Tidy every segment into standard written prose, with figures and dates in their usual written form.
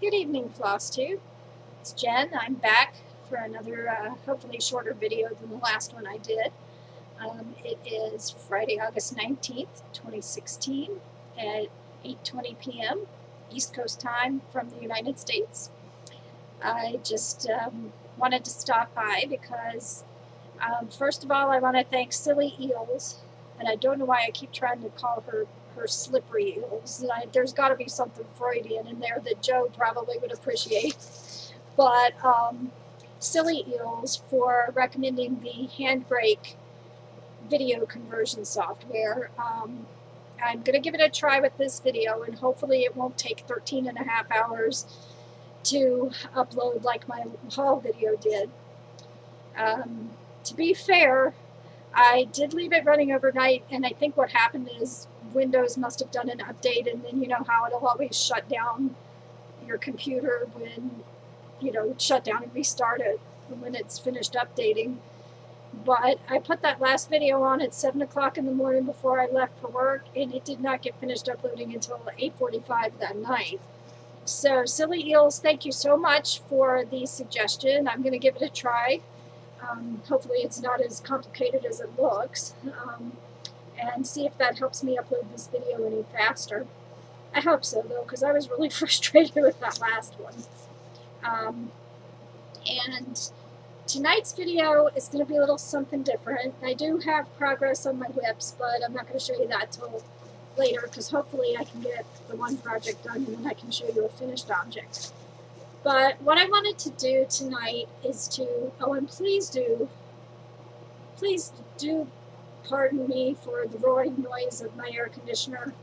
Good evening, Flosstube. It's Jen. I'm back for another, hopefully shorter video than the last one I did. It is Friday, August 19th, 2016 at 8:20 p.m. East Coast time from the United States. I just wanted to stop by because, first of all, I want to thank Silly Eels, and I don't know why I keep trying to call her slippery eels. There's got to be something Freudian in there that Joe probably would appreciate. But Silly Eels for recommending the Handbrake video conversion software. I'm going to give it a try with this video, and hopefully it won't take 13 and a half hours to upload like my haul video did. To be fair, I did leave it running overnight, and I think what happened is Windows must have done an update, and then you know how it'll always shut down your computer when, shut down and restart it when it's finished updating. But I put that last video on at 7 o'clock in the morning before I left for work, and it did not get finished uploading until 8:45 that night. So, Silly Eels, thank you so much for the suggestion. I'm going to give it a try. Hopefully it's not as complicated as it looks, and see if that helps me upload this video any faster. I hope so, though, because I was really frustrated with that last one. And tonight's video is going to be a little something different. I do have progress on my whips, but I'm not going to show you that till later, because hopefully I can get the one project done and then I can show you a finished object. But what I wanted to do tonight is to, and please do pardon me for the roaring noise of my air conditioner.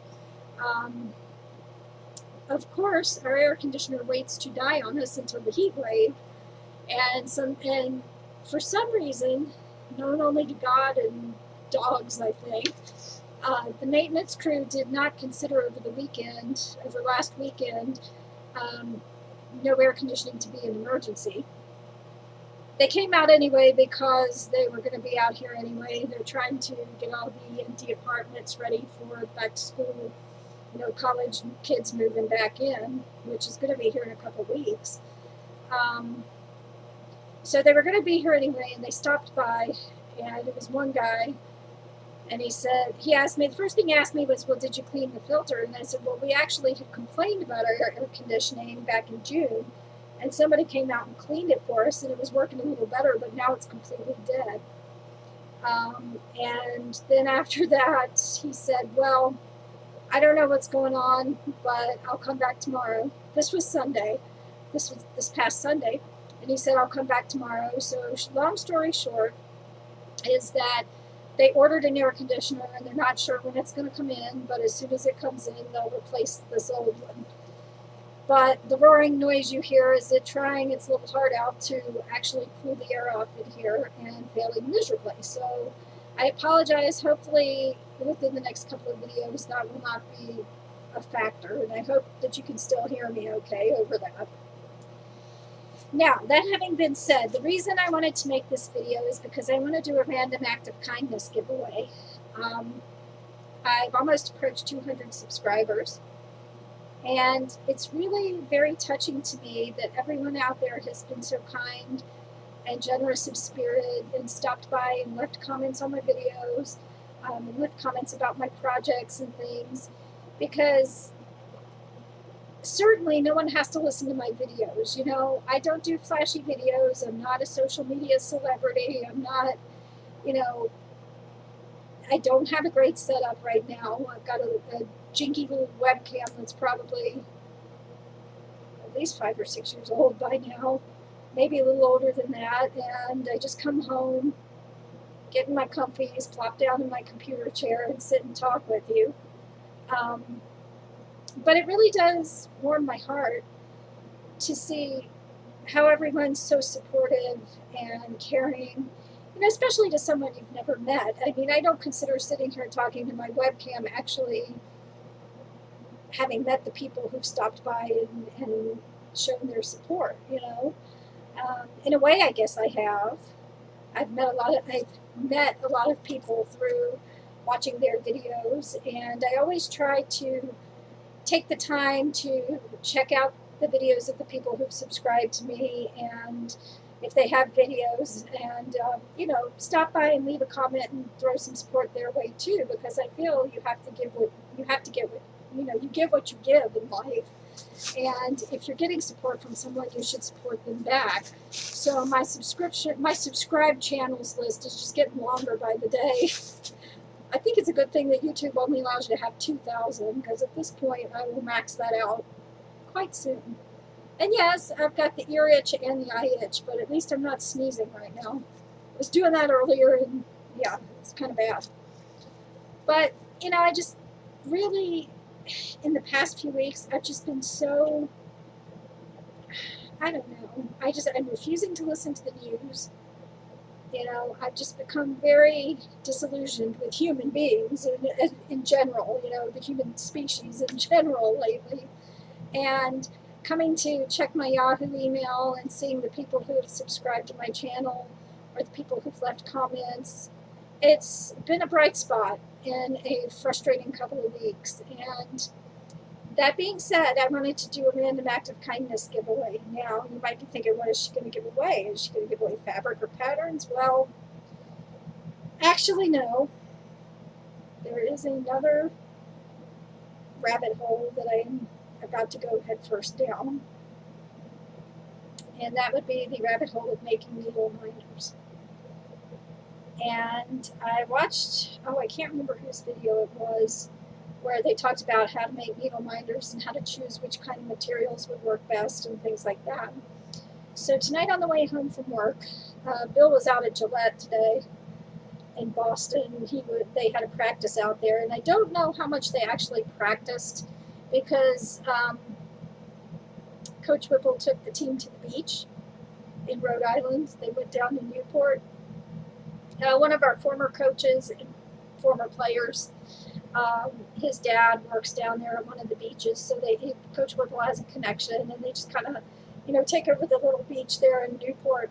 Of course, our air conditioner waits to die on us until the heat wave, and for some reason, known only to God and dogs, I think, the maintenance crew did not consider over last weekend, no air conditioning to be an emergency. They came out anyway because they were going to be out here anyway. They're trying to get all the empty apartments ready for back to school, college kids moving back in, which is going to be here in a couple weeks. So they were going to be here anyway, and they stopped by, and it was one guy, and he asked me, the first thing he asked me was, well, did you clean the filter? And I said, well, we actually had complained about our air conditioning back in June, and somebody came out and cleaned it for us, and it was working a little better, but now it's completely dead. And then after that, he said, well, I don't know what's going on, but I'll come back tomorrow. This was Sunday. This was this past Sunday. And he said, I'll come back tomorrow. So long story short is that they ordered an air conditioner, and they're not sure when it's going to come in, but as soon as it comes in, they'll replace this old one. But the roaring noise you hear is it trying its little heart out to actually cool the air off in here and failing miserably. So I apologize. Hopefully within the next couple of videos that will not be a factor, and I hope that you can still hear me okay over that. Now, that having been said, the reason I wanted to make this video is because I want to do a random act of kindness giveaway. I've almost approached 200 subscribers, and it's really very touching to me that everyone out there has been so kind and generous of spirit and stopped by and left comments on my videos, and left comments about my projects and things, because certainly no one has to listen to my videos. I don't do flashy videos. I'm not a social media celebrity. I'm not, I don't have a great setup right now. I've got a jinky little webcam that's probably at least 5 or 6 years old by now, maybe a little older than that, and I just come home, get in my comfies, plop down in my computer chair, and sit and talk with you. But it really does warm my heart to see how everyone's so supportive and caring, especially to someone you've never met. I mean, I don't consider sitting here talking to my webcam actually having met the people who've stopped by and shown their support, In a way, I guess I have. I've met a lot of people through watching their videos, and I always try to take the time to check out the videos of the people who've subscribed to me, and if they have videos, and you know, stop by and leave a comment and throw some support their way too, because I feel you have to give what you have to get. What, you know, you give what you give in life, and if you're getting support from someone, you should support them back. So my subscribed channels list is just getting longer by the day. I think it's a good thing that YouTube only allows you to have 2,000, because at this point I will max that out quite soon. And yes, I've got the ear itch and the eye itch, but at least I'm not sneezing right now. I was doing that earlier, and yeah, it's kind of bad. But, you know, I just really, in the past few weeks, I've just been so, I don't know, I'm refusing to listen to the news. You know, I've just become very disillusioned with human beings in general, you know, the human species in general lately. And coming to check my Yahoo email and seeing the people who have subscribed to my channel or the people who've left comments, it's been a bright spot in a frustrating couple of weeks. And that being said, I wanted to do a random act of kindness giveaway. Now, you might be thinking, what is she going to give away? Is she going to give away fabric or patterns? Well, actually, no. There is another rabbit hole that I'm about to go head first down. And that would be the rabbit hole of making needle minders. And I watched, I can't remember whose video it was, where they talked about how to make needle minders and how to choose which kind of materials would work best and things like that. So tonight on the way home from work, Bill was out at Gillette today in Boston. They had a practice out there, and I don't know how much they actually practiced, because Coach Whipple took the team to the beach in Rhode Island. They went down to Newport. One of our former coaches and former players, his dad works down there at one of the beaches, so Coach Whipple has a connection, and they just kind of, you know, take over the little beach there in Newport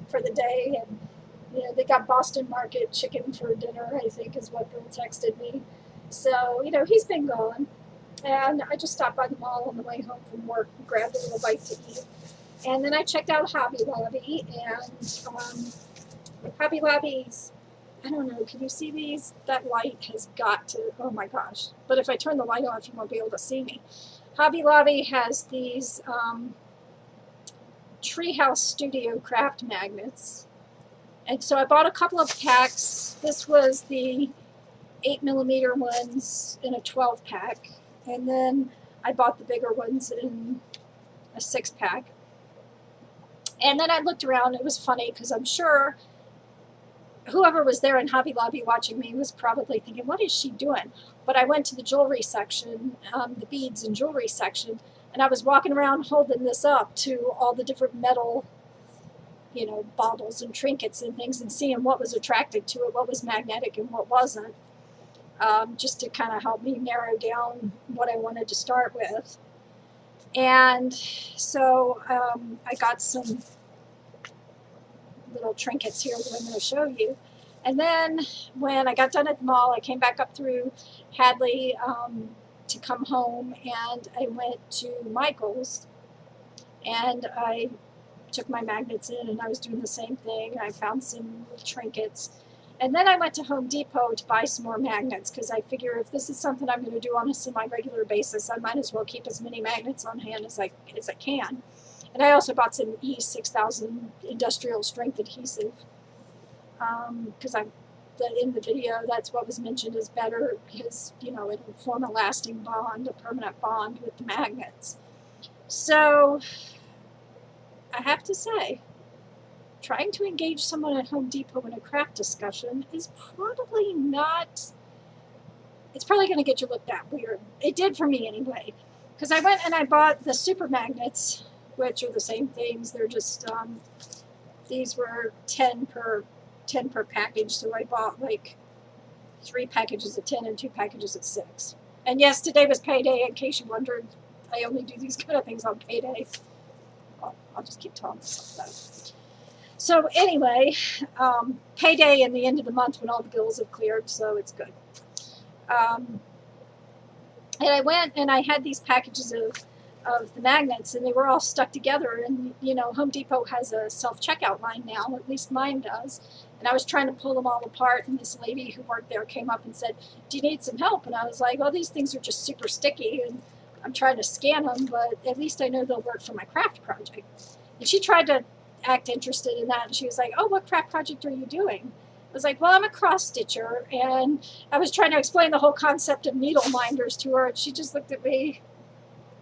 for the day. And you know, they got Boston Market chicken for dinner, I think is what Bill texted me. So, you know, he's been gone. And I just stopped by the mall on the way home from work and grabbed a little bite to eat. And then I checked out Hobby Lobby, and Hobby Lobby's, I don't know, can you see these? That light has got to, oh my gosh. But if I turn the light off, you won't be able to see me. Hobby Lobby has these Treehouse Studio craft magnets. And so I bought a couple of packs. This was the 8mm ones in a 12 pack. And then I bought the bigger ones in a 6-pack. And then I looked around. It was funny because I'm sure whoever was there in Hobby Lobby watching me was probably thinking, what is she doing? But I went to the jewelry section, the beads and jewelry section, and I was walking around holding this up to all the different metal, you know, baubles and trinkets and things, and seeing what was attracted to it, what was magnetic and what wasn't. Just to kind of help me narrow down what I wanted to start with. And so I got some little trinkets here that I'm going to show you. And then when I got done at the mall, I came back up through Hadley to come home, and I went to Michael's, and I took my magnets in, and I was doing the same thing. I found some trinkets. And then I went to Home Depot to buy some more magnets, because I figure if this is something I'm going to do on a semi-regular basis, I might as well keep as many magnets on hand as I can. And I also bought some E6000 industrial strength adhesive, because in the video that's what was mentioned as better, because, you know, it will form a lasting bond, a permanent bond with the magnets. So I have to say, trying to engage someone at Home Depot in a craft discussion is probably not, it's probably going to get you looked at weird. It did for me anyway, because I went and I bought the super magnets, which are the same things. They're just, these were 10 per package, so I bought like 3 packages of 10 and 2 packages of 6. And yes, today was payday, in case you wondered. I only do these kind of things on payday. I'll just keep telling myself that. So anyway, payday in the end of the month when all the bills have cleared, so it's good. And I went and I had these packages of of the magnets, and they were all stuck together. And you know, Home Depot has a self-checkout line now, at least mine does. And I was trying to pull them all apart, and this lady who worked there came up and said, "Do you need some help?" And I was like, "Well, these things are just super sticky, and I'm trying to scan them, but at least I know they'll work for my craft project." And she tried to act interested in that, and she was like, "Oh, what craft project are you doing?" I was like, "Well, I'm a cross stitcher," and I was trying to explain the whole concept of needle minders to her, and she just looked at me.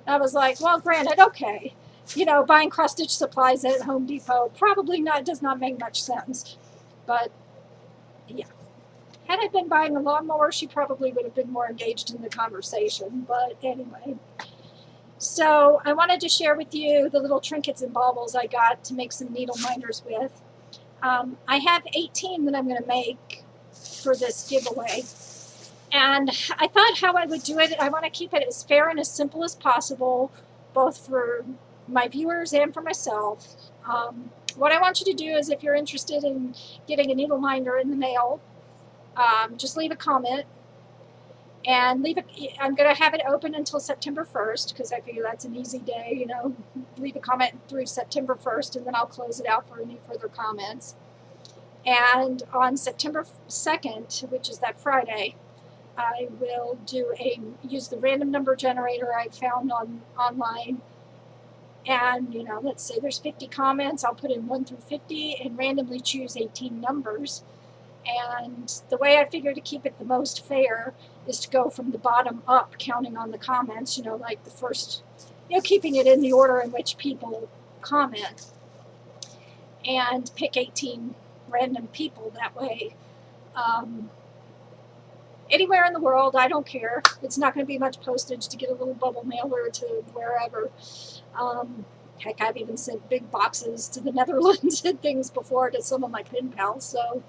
I was like, "Well, granted, okay, you know, buying cross stitch supplies at Home Depot probably does not make much sense." But yeah, had I been buying a lawnmower, she probably would have been more engaged in the conversation. But anyway, so I wanted to share with you the little trinkets and baubles I got to make some needle minders with. I have 18 that I'm going to make for this giveaway. And I thought how I would do it, I want to keep it as fair and as simple as possible, both for my viewers and for myself. What I want you to do is, if you're interested in getting a needle minder in the mail, just leave a comment. And I'm going to have it open until September 1st, because I figure that's an easy day, you know, leave a comment through September 1st, and then I'll close it out for any further comments. And on September 2nd, which is that Friday, I will use the random number generator I found online. And, you know, let's say there's 50 comments, I'll put in 1 through 50 and randomly choose 18 numbers. And the way I figure to keep it the most fair is to go from the bottom up, counting on the comments, you know, like the first, you know, keeping it in the order in which people comment, and pick 18 random people that way. Anywhere in the world, I don't care. It's not going to be much postage to get a little bubble mailer to wherever. Heck, I've even sent big boxes to the Netherlands and things before to some of my pen pals. So,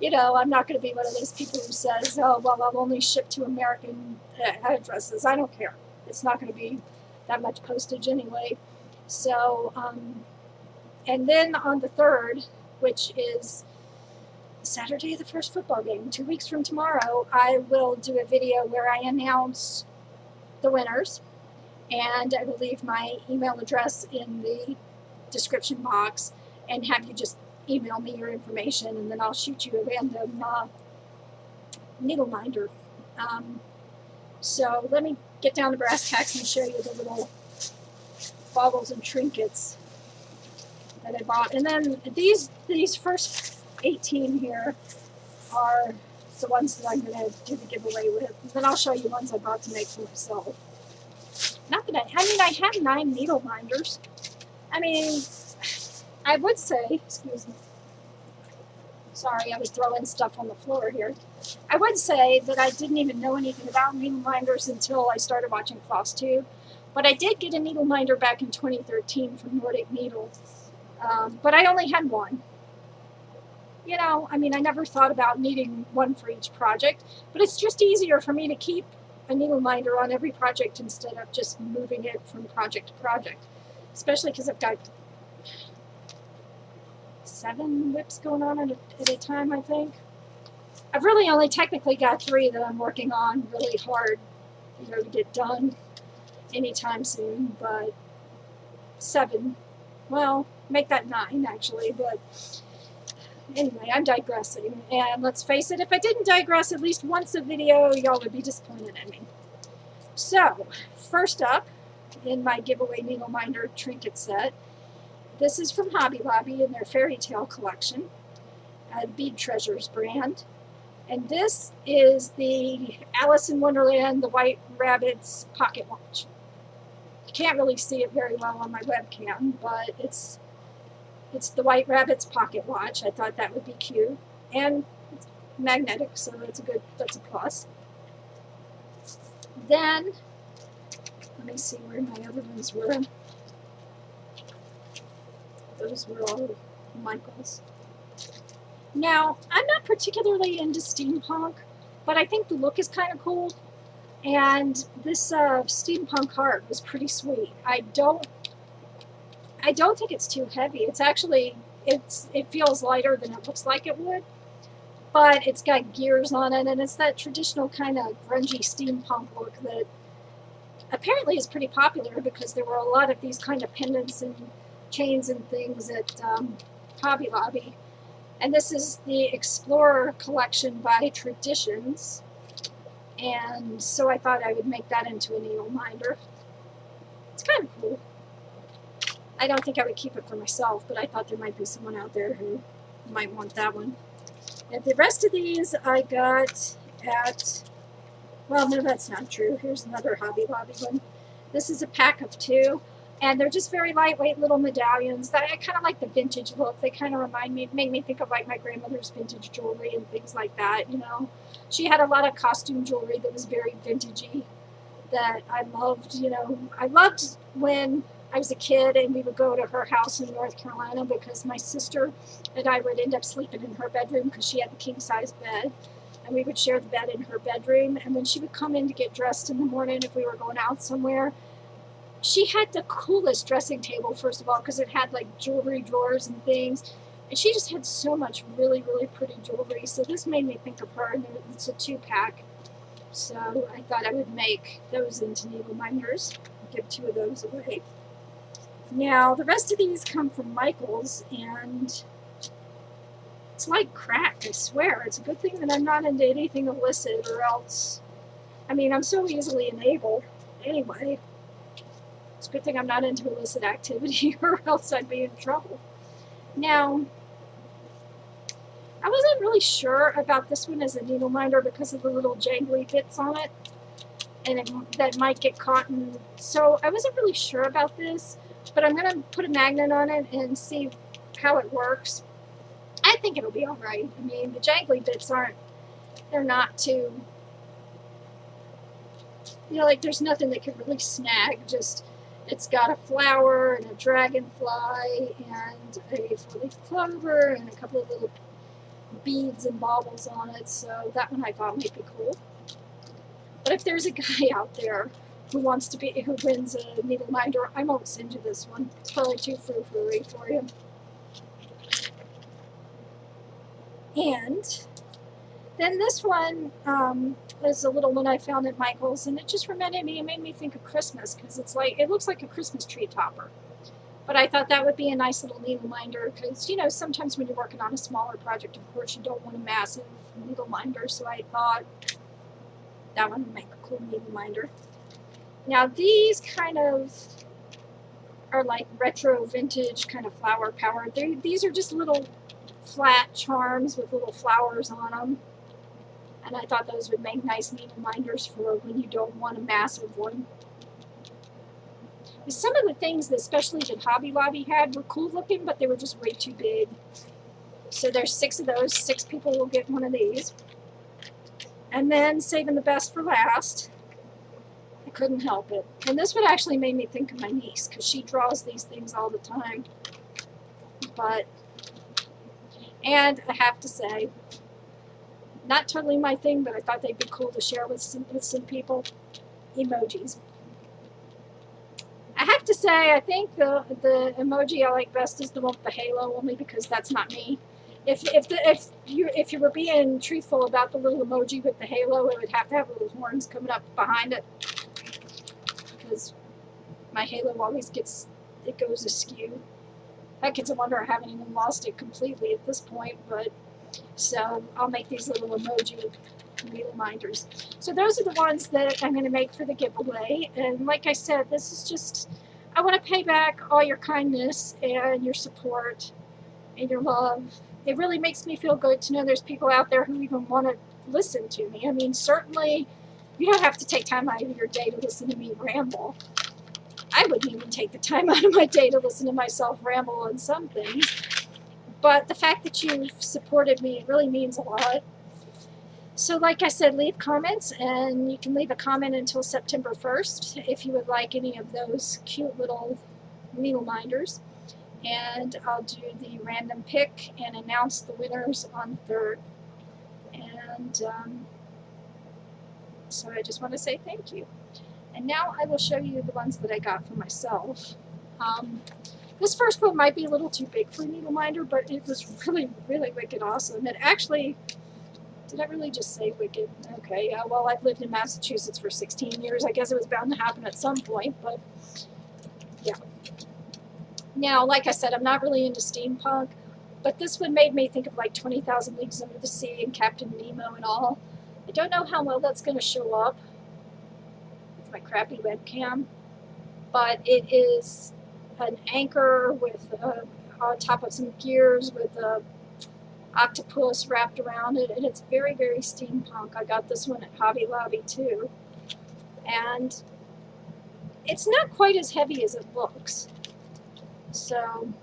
you know, I'm not going to be one of those people who says, "Oh, well, I'll only ship to American addresses." I don't care. It's not going to be that much postage anyway. So, and then on the 3rd, which is Saturday of the first football game, 2 weeks from tomorrow, I will do a video where I announce the winners, and I will leave my email address in the description box and have you just email me your information, and then I'll shoot you a random needle minder. So let me get down to brass tacks and show you the little baubles and trinkets that I bought. And then these first 18 here are the ones that I'm going to do the giveaway with. And then I'll show you ones I bought to make for myself. Not that I have 9 needle minders. I mean, I would say, excuse me, sorry, I was throwing stuff on the floor here. I would say that I didn't even know anything about needle minders until I started watching Flosstube. But I did get a needle minder back in 2013 from Nordic Needle. But I only had one. You know, I mean, I never thought about needing one for each project, but it's just easier for me to keep a needle minder on every project instead of just moving it from project to project, especially because I've got 7 whips going on at a time, I think. I've really only technically got 3 that I'm working on really hard, you know, to get done anytime soon, but 7, well, make that 9 actually, but anyway, I'm digressing, and let's face it, if I didn't digress at least once a video, y'all would be disappointed in me. So, first up in my giveaway needle minder trinket set, this is from Hobby Lobby in their Fairy Tale collection, the Bead Treasures brand. And this is the Alice in Wonderland, the White Rabbit's pocket watch. You can't really see it very well on my webcam, but it's the White Rabbit's pocket watch. I thought that would be cute, and it's magnetic, so that's a plus. Then let me see where my other ones were. Those were all Michael's. Now, I'm not particularly into steampunk, but I think the look is kind of cool, and this steampunk heart was pretty sweet. I don't think it's too heavy. It's actually, it feels lighter than it looks like it would, but it's got gears on it, and it's that traditional kind of grungy steampunk look that apparently is pretty popular because there were a lot of these kind of pendants and chains and things at Hobby Lobby. And this is the Explorer collection by Traditions. And so I thought I would make that into a needle minder. It's kind of cool. I don't think I would keep it for myself, but I thought there might be someone out there who might want that one. And the rest of these I got at, well, no, that's not true. Here's another Hobby Lobby one. This is a pack of 2, and they're just very lightweight little medallions. That I kind of like the vintage look. They kind of remind me, make me think of like my grandmother's vintage jewelry and things like that, you know. She had a lot of costume jewelry that was very vintagey that I loved, you know. I loved when I was a kid and we would go to her house in North Carolina because my sister and I would end up sleeping in her bedroom because she had the king-size bed. And we would share the bed in her bedroom. And when she would come in to get dressed in the morning if we were going out somewhere, she had the coolest dressing table, first of all, because it had like jewelry drawers and things. And she just had so much really, really pretty jewelry. So this made me think of her, and it's a 2-pack. So I thought I would make those into needle minders. Give 2 of those away. Now, the rest of these come from Michael's, and it's like crack, I swear. It's a good thing that I'm not into anything illicit, or else, I mean, I'm so easily enabled anyway. It's a good thing I'm not into illicit activity, or else I'd be in trouble. Now, I wasn't really sure about this one as a needle minder because of the little jangly bits on it, and that might get caught in, so I wasn't really sure about this, but I'm going to put a magnet on it and see how it works. I think it'll be alright. I mean, the jangly bits they're not too, you know, like there's nothing that could really snag, just it's got a flower and a dragonfly and a 4-leaf clover and a couple of little beads and baubles on it, so that one I thought might be cool. But if there's a guy out there who wins a needle minder, I won't send you this one. It's probably too frou-frou-y for you. And then this one is a little one I found at Michael's, and it just it made me think of Christmas, because it looks like a Christmas tree topper. But I thought that would be a nice little needle minder, because, you know, sometimes when you're working on a smaller project, of course, you don't want a massive needle minder, so I thought that one would make a cool needle minder. Now, these kind of are like retro vintage kind of flower power. These are just little flat charms with little flowers on them. And I thought those would make nice needle minders for when you don't want a massive one. Some of the things, especially that Hobby Lobby had, were cool looking, but they were just way too big. So there's 6 of those. 6 people will get one of these. And then, saving the best for last, I couldn't help it. And this one actually made me think of my niece, because she draws these things all the time. And I have to say, not totally my thing, but I thought they'd be cool to share with some people. Emojis. I have to say, I think the emoji I like best is the one with the halo, only because that's not me. If you were being truthful about the little emoji with the halo, it would have to have little horns coming up behind it, because my halo always goes askew. Heck, it's a wonder I haven't even lost it completely at this point, but so I'll make these little emoji needle minders. So those are the ones that I'm going to make for the giveaway, and like I said, this is just, I want to pay back all your kindness and your support and your love. It really makes me feel good to know there's people out there who even want to listen to me. I mean, certainly you don't have to take time out of your day to listen to me ramble. I wouldn't even take the time out of my day to listen to myself ramble on some things. But the fact that you've supported me, it really means a lot. So like I said, leave comments, and you can leave a comment until September 1st if you would like any of those cute little needle minders. And I'll do the random pick and announce the winners on the 3rd. And so I just want to say thank you. And now I will show you the ones that I got for myself. This first one might be a little too big for a needle minder, but it was really, really wicked awesome. It actually Did I really just say wicked? Okay, yeah, well, I've lived in Massachusetts for 16 years. I guess it was bound to happen at some point, but yeah. Now, like I said, I'm not really into steampunk, but this one made me think of like 20,000 Leagues Under the Sea and Captain Nemo and all. I don't know how well that's going to show up with my crappy webcam, but it is an anchor with on top of some gears with a octopus wrapped around it, and it's very, very steampunk. I got this one at Hobby Lobby too, and it's not quite as heavy as it looks. So,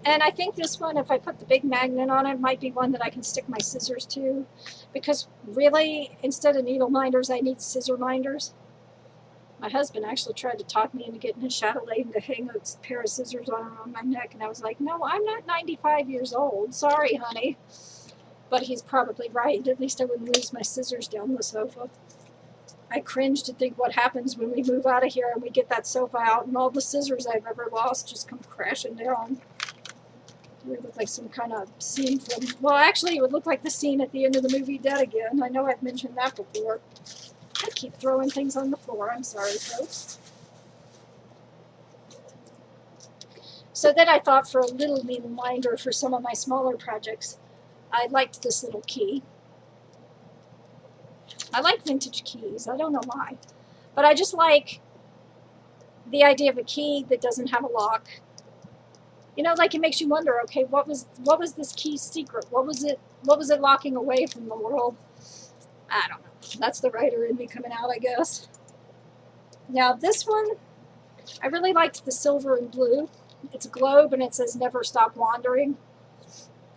and I think this one, if I put the big magnet on it, might be one that I can stick my scissors to, because really, instead of needle minders, I need scissor minders. My husband actually tried to talk me into getting a shadow lane to hang a pair of scissors on around my neck, and I was like, no, I'm not 95 years old. Sorry, honey. But he's probably right. At least I wouldn't lose my scissors down the sofa. I cringe to think what happens when we move out of here and we get that sofa out and all the scissors I've ever lost just come crashing down. It would look like some kind of scene from... Well, actually, it would look like the scene at the end of the movie Dead Again. I know I've mentioned that before. I keep throwing things on the floor. I'm sorry, folks. So then I thought for a little needle minder for some of my smaller projects, I liked this little key. I like vintage keys. I don't know why. But I just like the idea of a key that doesn't have a lock. You know, like it makes you wonder, okay, what was this key's secret? What was it locking away from the world? I don't know. That's the writer in me coming out, I guess. Now this one, I really liked the silver and blue. It's a globe and it says never stop wandering.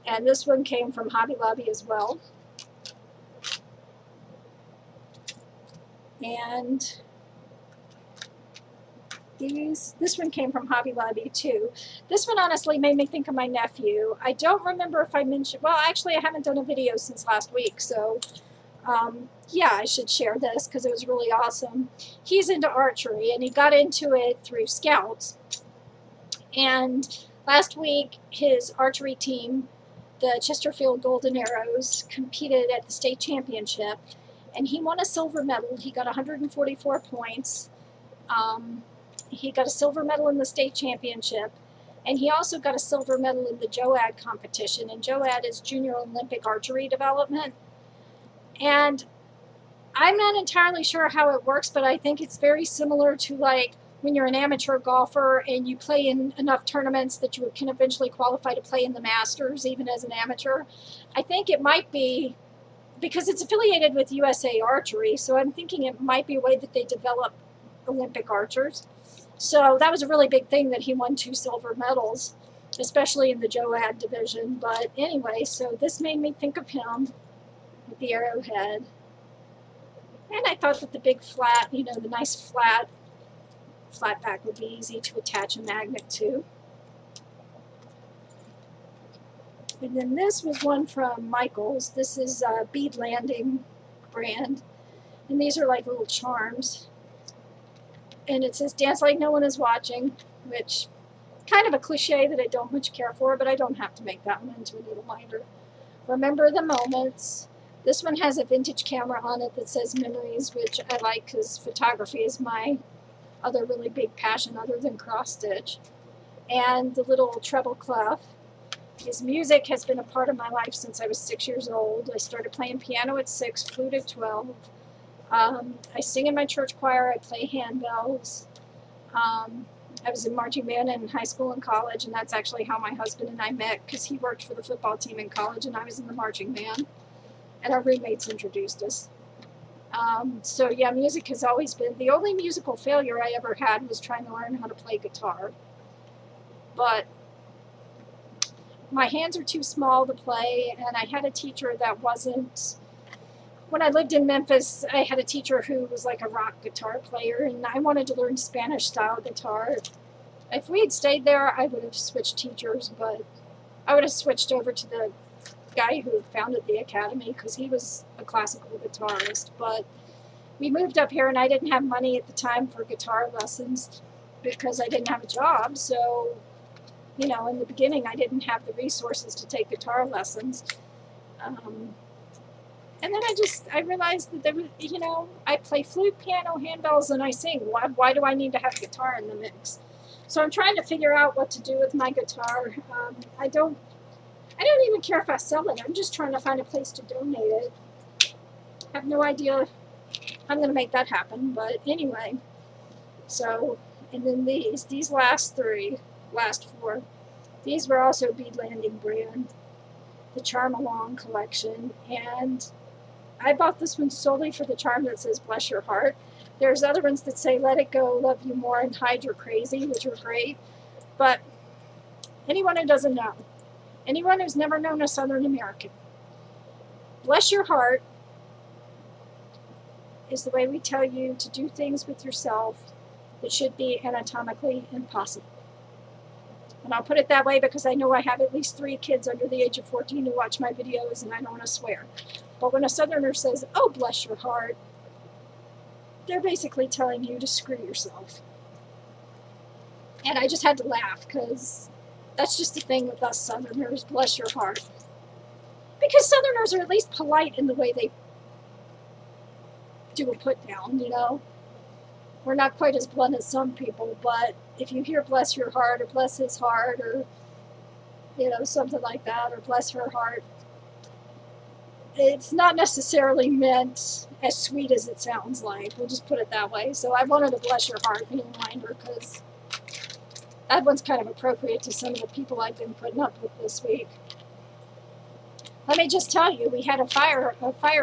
And this one came from Hobby Lobby as well. And this one came from Hobby Lobby too. This one honestly made me think of my nephew. I don't remember if I mentioned, well, actually I haven't done a video since last week, so yeah, I should share this because it was really awesome. He's into archery and he got into it through Scouts. And last week his archery team, the Chesterfield Golden Arrows, competed at the state championship. And he won a silver medal. He got 144 points. He got a silver medal in the state championship. And he also got a silver medal in the JOAD competition. And JOAD is Junior Olympic Archery Development. And I'm not entirely sure how it works, but I think it's very similar to like when you're an amateur golfer and you play in enough tournaments that you can eventually qualify to play in the Masters, even as an amateur. I think it might be, because it's affiliated with USA Archery, so I'm thinking it might be a way that they develop Olympic archers. So that was a really big thing that he won 2 silver medals, especially in the JOAD division. But anyway, so this made me think of him with the arrowhead. And I thought that the big flat, you know, the nice flat back would be easy to attach a magnet to. And then this was one from Michael's. This is a Bead Landing brand. And these are like little charms. And it says, dance like no one is watching, which kind of a cliche that I don't much care for, but I don't have to make that one into a needle minder. Remember the moments. This one has a vintage camera on it that says memories, which I like because photography is my other really big passion other than cross stitch. And the little treble clef. His music has been a part of my life since I was 6 years old. I started playing piano at 6, flute at 12. I sing in my church choir. I play handbells. I was in marching band in high school and college, and that's actually how my husband and I met, because he worked for the football team in college and I was in the marching band. And our roommates introduced us. So yeah, music has always been, the only musical failure I ever had was trying to learn how to play guitar. But my hands are too small to play, and I had a teacher that wasn't, when I lived in Memphis, I had a teacher who was like a rock guitar player, and I wanted to learn Spanish style guitar. If we had stayed there, I would have switched teachers, but I would have switched over to the guy who founded the academy, because he was a classical guitarist. But we moved up here, and I didn't have money at the time for guitar lessons because I didn't have a job, so you know, in the beginning I didn't have the resources to take guitar lessons. And then I realized that there was, I play flute, piano, handbells, and I sing. Why do I need to have guitar in the mix? So I'm trying to figure out what to do with my guitar. I don't even care if I sell it. I'm just trying to find a place to donate it. I have no idea I'm going to make that happen. But anyway, so, and then these last four, these were also Bead Landing brand, the Charm Along collection. And I bought this one solely for the charm that says bless your heart. There's other ones that say let it go, love you more, and hide your crazy, which are great. But anyone who doesn't know, anyone who's never known a Southern American, bless your heart is the way we tell you to do things with yourself that should be anatomically impossible. And I'll put it that way because I know I have at least 3 kids under the age of 14 who watch my videos, and I don't want to swear. But when a Southerner says, oh, bless your heart, they're basically telling you to screw yourself. And I just had to laugh because that's just the thing with us Southerners, bless your heart. Because Southerners are at least polite in the way they do a put down, We're not quite as blunt as some people, but if you hear bless your heart or bless his heart or, something like that, or bless her heart, it's not necessarily meant as sweet as it sounds like. We'll just put it that way. So I wanted to bless your heart be a reminder because that one's kind of appropriate to some of the people I've been putting up with this week. Let me just tell you, we had a fire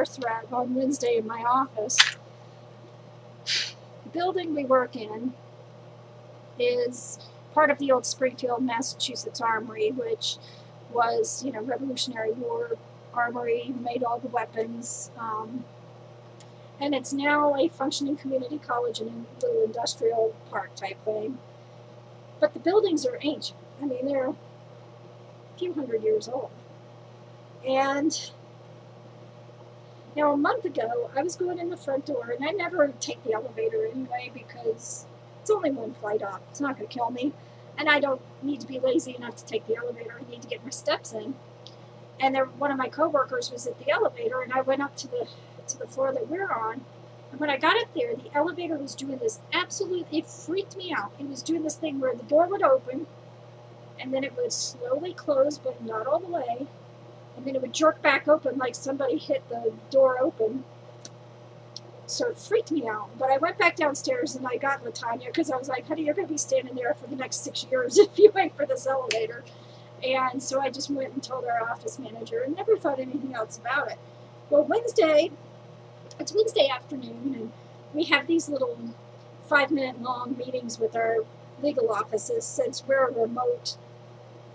threat on Wednesday in my office. The building we work in is part of the old Springfield, Massachusetts Armory, which was, Revolutionary War armory, made all the weapons. And it's now a functioning community college and a little industrial park type thing. But the buildings are ancient. I mean, they're a few hundred years old. And a month ago, I was going in the front door, and I never take the elevator anyway because it's only one flight up. It's not going to kill me. And I don't need to be lazy enough to take the elevator. I need to get my steps in. And one of my coworkers was at the elevator, and I went up to the floor that we're on. And when I got up there, the elevator was doing this it freaked me out. It was doing this thing where the door would open, and then it would slowly close, but not all the way. And then it would jerk back open like somebody hit the door open. So it freaked me out. But I went back downstairs and I got Latanya because I was like, honey, you're going to be standing there for the next 6 years if you wait for this elevator. And so I just went and told our office manager and never thought anything else about it. Well, it's Wednesday afternoon, and we have these little 5-minute long meetings with our legal offices since we're a remote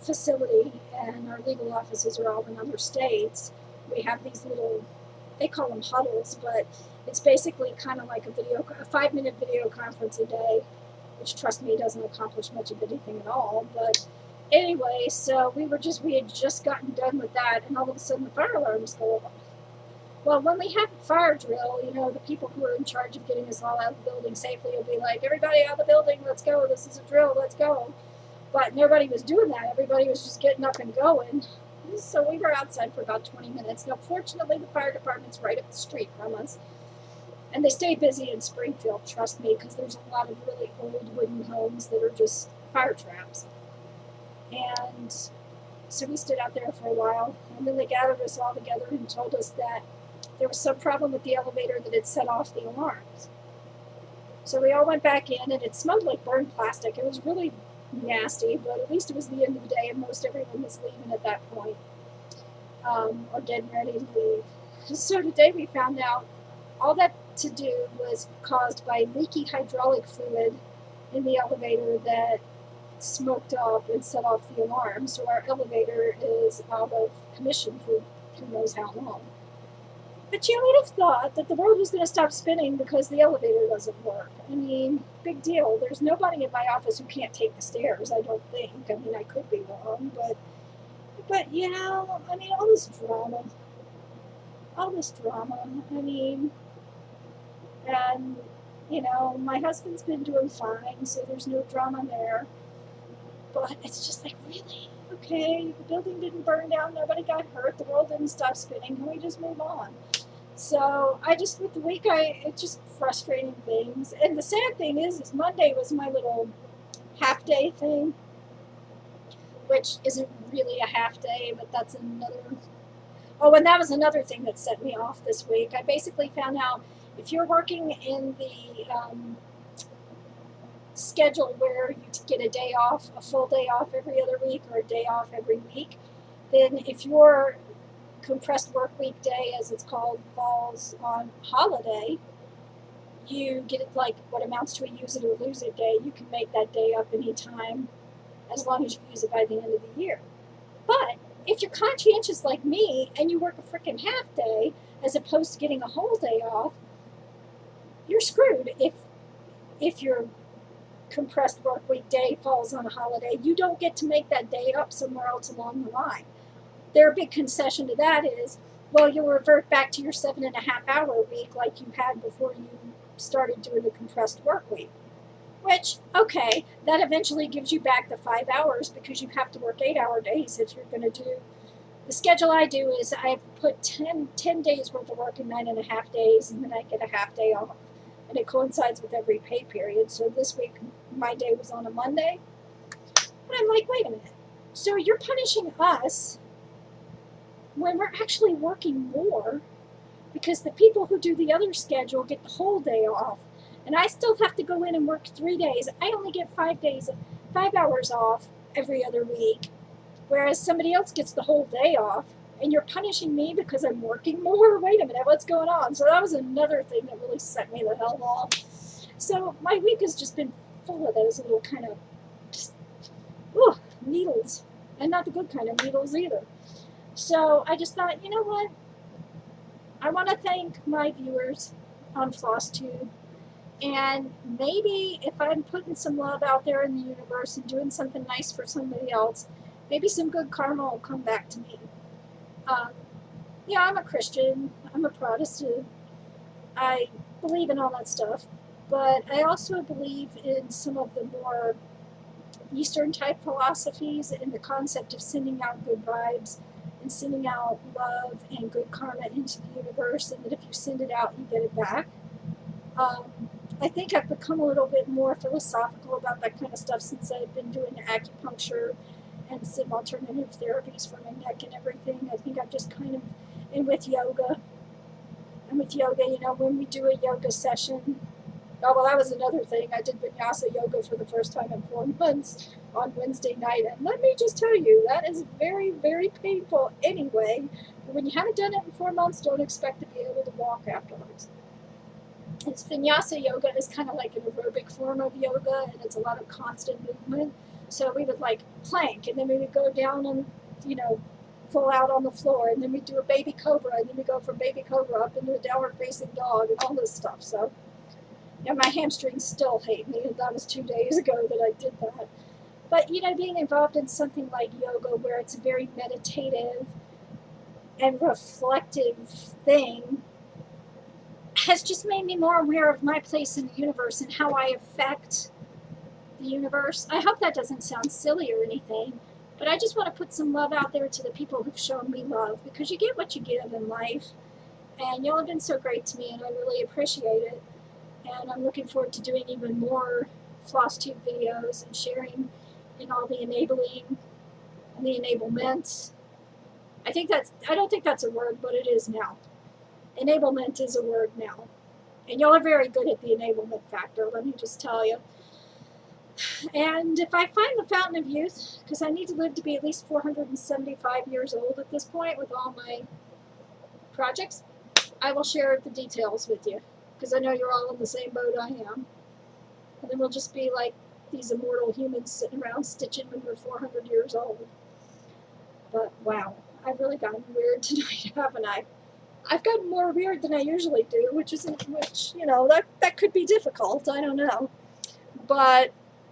facility and our legal offices are all in other states. We have these little, they call them huddles, but it's basically kind of like a 5-minute video conference a day, which, trust me, doesn't accomplish much of anything at all. But anyway, so we had just gotten done with that, and all of a sudden the fire alarms go off. Well, when we have a fire drill, the people who are in charge of getting us all out of the building safely will be like, everybody out of the building, let's go, this is a drill, let's go. But nobody was doing that. Everybody was just getting up and going. So we were outside for about 20 minutes. Now, fortunately, the fire department's right up the street from us. And they stay busy in Springfield, trust me, because there's a lot of really old wooden homes that are just fire traps. And so we stood out there for a while. And then they gathered us all together and told us that there was some problem with the elevator that had set off the alarms. So we all went back in, and it smelled like burned plastic. It was really nasty, but at least it was the end of the day, and most everyone was leaving at that point, or getting ready to leave. So today we found out all that to do was caused by leaky hydraulic fluid in the elevator that smoked up and set off the alarm. So our elevator is out of commission for who knows how long. But you would have thought that the world was going to stop spinning because the elevator doesn't work. I mean, big deal. There's nobody in my office who can't take the stairs, I don't think. I mean, I could be wrong, but all this drama. I mean, and, my husband's been doing fine, so there's no drama there. But it's just like, really? okay, the building didn't burn down, nobody got hurt, the world didn't stop spinning, can we just move on? So I just, with the week, it's just frustrating things. And the sad thing is Monday was my little half day thing, which isn't really a half day, but that's another. Oh, and that was another thing that set me off this week. I basically found out if you're working in the schedule where you get a day off, a full day off every other week, or a day off every week, then if your compressed work week day, as it's called, falls on holiday, you get it like what amounts to a use it or lose it day. You can make that day up anytime as long as you use it by the end of the year. But if you're conscientious like me and you work a freaking half day as opposed to getting a whole day off, you're screwed. If your compressed work week day falls on a holiday, you don't get to make that day up somewhere else along the line. Their big concession to that is, well, you'll revert back to your 7.5-hour week like you had before you started doing the compressed work week. Which, okay, that eventually gives you back the 5 hours because you have to work 8-hour days if you're going to do. The schedule I do is I put 10 days worth of work in 9.5 days, and then I get a half day off. And it coincides with every pay period. So this week, my day was on a Monday. And I'm like, wait a minute. So you're punishing us when we're actually working more because the people who do the other schedule get the whole day off. And I still have to go in and work 3 days. I only get 5 hours off every other week, whereas somebody else gets the whole day off. And you're punishing me because I'm working more? Wait a minute, what's going on? So that was another thing that really set me the hell off. So my week has just been full of those little kind of just, needles. And not the good kind of needles either. So I just thought, you know what? I want to thank my viewers on Flosstube. And maybe if I'm putting some love out there in the universe and doing something nice for somebody else, maybe some good karma will come back to me. Yeah, I'm a Christian. I'm a Protestant. I believe in all that stuff. But I also believe in some of the more Eastern type philosophies and the concept of sending out good vibes and sending out love and good karma into the universe, and that if you send it out, you get it back. I think I've become a little bit more philosophical about that kind of stuff since I've been doing acupuncture and some alternative therapies for my neck and everything. I think I've just kind of, and with yoga, you know, when we do a yoga session, oh, well, that was another thing. I did vinyasa yoga for the first time in 4 months on Wednesday night. And let me just tell you, that is very, very painful anyway. But when you haven't done it in 4 months, don't expect to be able to walk afterwards. It's vinyasa yoga is kind of like an aerobic form of yoga, and it's a lot of constant movement. So we would like plank, and then we would go down and, you know, full out on the floor, and then we do a baby cobra, and then we go from baby cobra up into a downward facing dog and all this stuff. So, you know, my hamstrings still hate me, and that was 2 days ago that I did that. But, you know, being involved in something like yoga where it's a very meditative and reflective thing has just made me more aware of my place in the universe and how I affect the universe. I hope that doesn't sound silly or anything, but I just want to put some love out there to the people who've shown me love, because you get what you give in life, and y'all have been so great to me, and I really appreciate it. And I'm looking forward to doing even more Flosstube videos and sharing in all the enabling and the enablement. I don't think that's a word, but it is now. Enablement is a word now. And y'all are very good at the enablement factor, let me just tell you. And if I find the fountain of youth, because I need to live to be at least 475 years old at this point with all my projects, I will share the details with you, because I know you're all in the same boat I am. And then we'll just be like these immortal humans sitting around stitching when we're 400 years old. But wow, I've really gotten weird tonight, haven't I? I've gotten more weird than I usually do, which, you know, that could be difficult, I don't know. But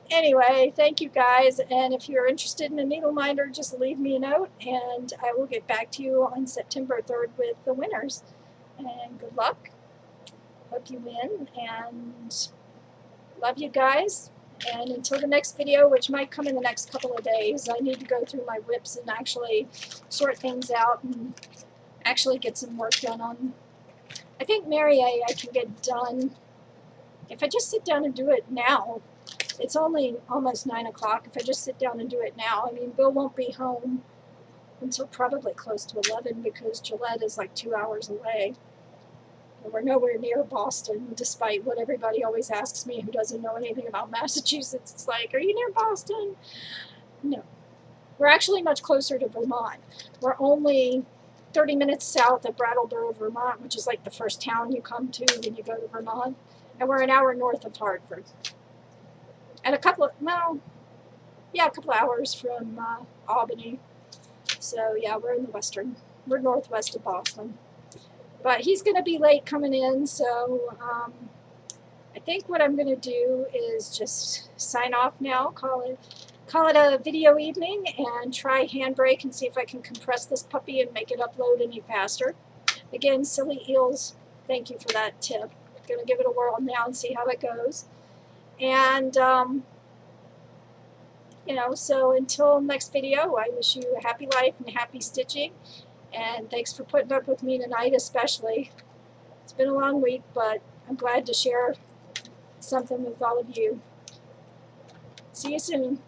anyway, thank you guys, and if you're interested in a needle minder, just leave me a note, and I will get back to you on September 3rd with the winners. And good luck. Hope you win, and love you guys, And until the next video, which might come in the next couple of days, I need to go through my whips and actually sort things out and actually get some work done on. I think Mary I can get done if I just sit down and do it now. It's only almost 9 o'clock. If I just sit down and do it now, I mean, Bill won't be home until probably close to 11 because Gillette is like 2 hours away. And we're nowhere near Boston, despite what everybody always asks me who doesn't know anything about Massachusetts. It's like, are you near Boston? No. We're actually much closer to Vermont. We're only 30 minutes south of Brattleboro, Vermont, which is like the first town you come to when you go to Vermont. And we're an hour north of Hartford. And a couple of hours from Albany. So yeah, we're northwest of Boston. But he's going to be late coming in, so I think what I'm going to do is just sign off now, call it a video evening, and try Handbrake and see if I can compress this puppy and make it upload any faster. Again, Silly Eels, thank you for that tip. I'm going to give it a whirl now and see how it goes. And, you know, so until next video, I wish you a happy life and happy stitching. And thanks for putting up with me tonight especially. It's been a long week, but I'm glad to share something with all of you. See you soon.